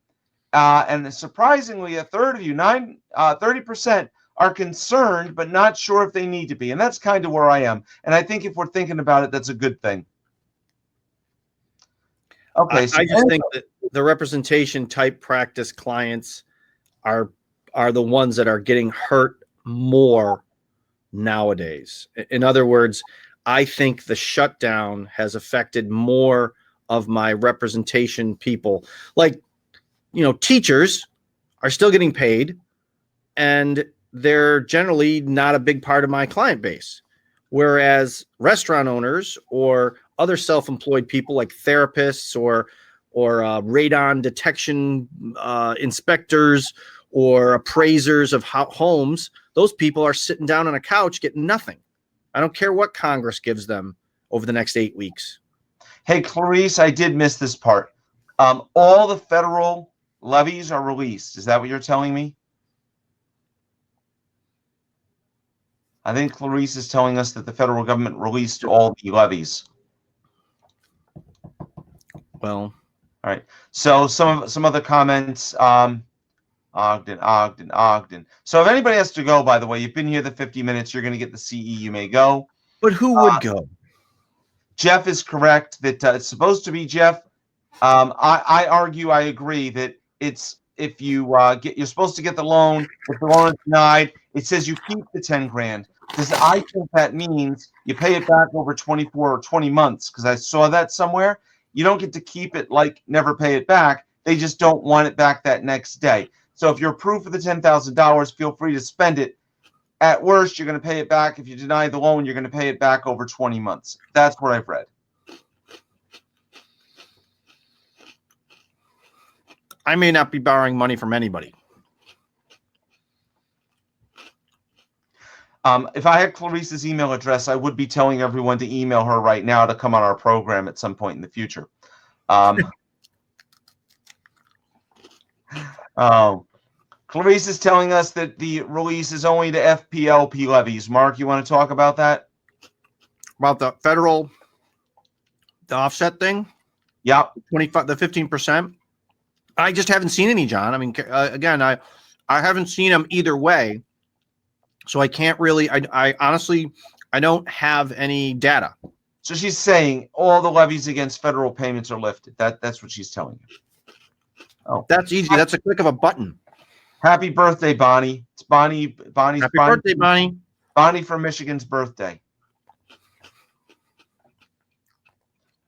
and surprisingly, a third of you, 30%. Are concerned but not sure if they need to be. And that's kind of where I am. And I think if we're thinking about it, that's a good thing. Okay. So I just think that the representation type practice clients are the ones that are getting hurt more nowadays. In other words, I think the shutdown has affected more of my representation people. Like, teachers are still getting paid, and they're generally not a big part of my client base. Whereas restaurant owners or other self-employed people like therapists or radon detection inspectors or appraisers of homes, those people are sitting down on a couch getting nothing. I don't care what Congress gives them over the next 8 weeks. Hey, Clarice, I did miss this part. All the federal levies are released. Is that what you're telling me? I think Clarice is telling us that the federal government released all the levies. Well, all right. So some other comments. Ogden. So if anybody has to go, by the way, you've been here the 50 minutes. You're going to get the CE. You may go. But who would go? Jeff is correct that it's supposed to be Jeff. I argue. I agree that it's if you you're supposed to get the loan. If the loan is denied, it says you keep the 10 grand. Because I think that means you pay it back over 24 or 20 months. Because I saw that somewhere. You don't get to keep it like never pay it back. They just don't want it back that next day. So if you're approved for the $10,000, feel free to spend it. At worst, you're going to pay it back. If you deny the loan, you're going to pay it back over 20 months. That's what I've read. I may not be borrowing money from anybody. If I had Clarice's email address, I would be telling everyone to email her right now to come on our program at some point in the future. Clarice is telling us that the release is only to FPLP levies. Mark, you want to talk about that? About the federal, the offset thing? Yep. 25, the 15%. I just haven't seen any, John. I mean, again, I haven't seen them either way. So I can't really, I honestly, I don't have any data. So she's saying all the levies against federal payments are lifted. That's what she's telling you. Oh, that's easy. That's a click of a button. Happy birthday, Bonnie. It's Bonnie's Happy birthday, Bonnie. Bonnie from Michigan's birthday.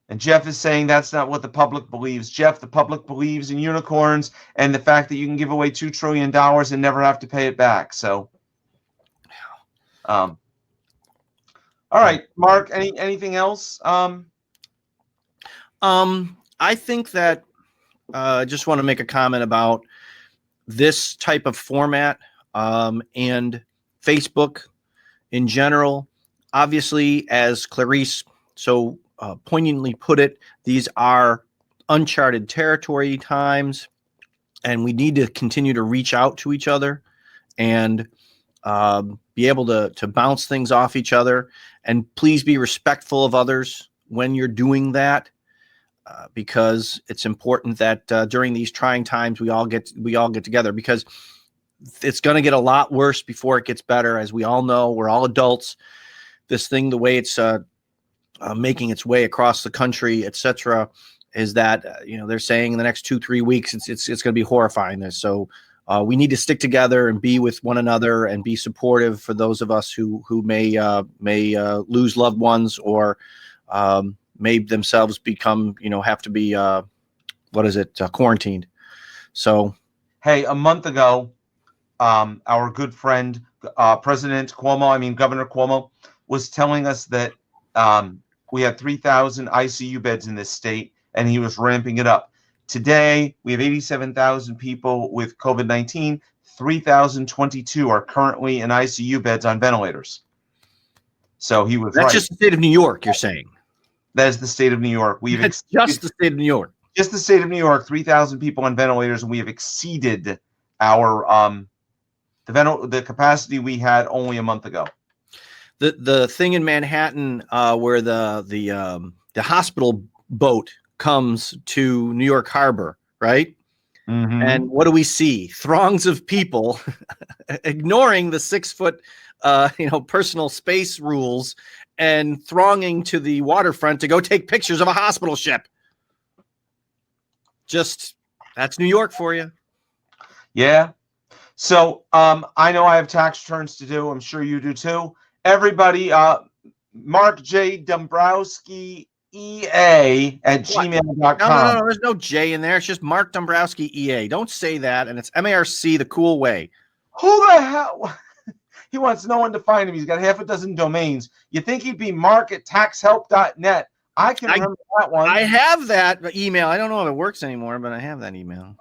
And Jeff is saying that's not what the public believes. Jeff, the public believes in unicorns and the fact that you can give away $2 trillion and never have to pay it back. So, all right, Mark, anything else? I think that I just want to make a comment about this type of format and Facebook in general. Obviously, as Clarice so poignantly put it, these are uncharted territory times, and we need to continue to reach out to each other and be able to bounce things off each other. And please be respectful of others when you're doing that, because it's important that during these trying times we all get together, because it's going to get a lot worse before it gets better. As we all know, we're all adults. This thing, the way it's making its way across the country, etc., is that they're saying in the next 2-3 weeks it's going to be horrifying. So we need to stick together and be with one another and be supportive for those of us who may lose loved ones or may themselves become have to be quarantined. So hey, a month ago, our good friend Governor Cuomo was telling us that we had 3,000 ICU beds in this state, and he was ramping it up. Today, we have 87,000 people with COVID-19. 3,022 are currently in ICU beds on ventilators. So he was right. That's just the state of New York, you're saying? That is the state of New York. That's just the state of New York. Just the state of New York, 3,000 people on ventilators, and we have exceeded our the capacity we had only a month ago. The thing in Manhattan where the hospital boat comes to New York Harbor, right? Mm-hmm. And what do we see? Throngs of people ignoring the 6-foot personal space rules and thronging to the waterfront to go take pictures of a hospital ship. Just, that's New York for you. Yeah. So I know I have tax returns to do. I'm sure you do too. Everybody, Marc J. Dombrowski EA at gmail.com. No, there's no J in there. It's just Marc Dombrowski EA. Don't say that. And it's MARC the cool way. Who the hell? He wants no one to find him. He's got half a dozen domains. You think he'd be mark@taxhelp.net. I can remember that one. I have that email. I don't know if it works anymore, but I have that email.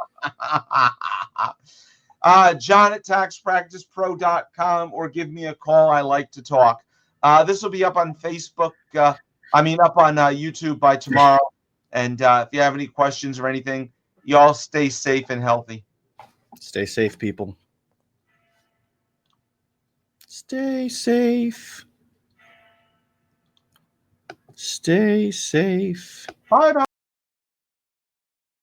John@taxpracticepro.com, or give me a call. I like to talk. This will be up on Facebook. Up on YouTube by tomorrow. And if you have any questions or anything, you all stay safe and healthy. Stay safe, people. Stay safe. Stay safe. Bye-bye.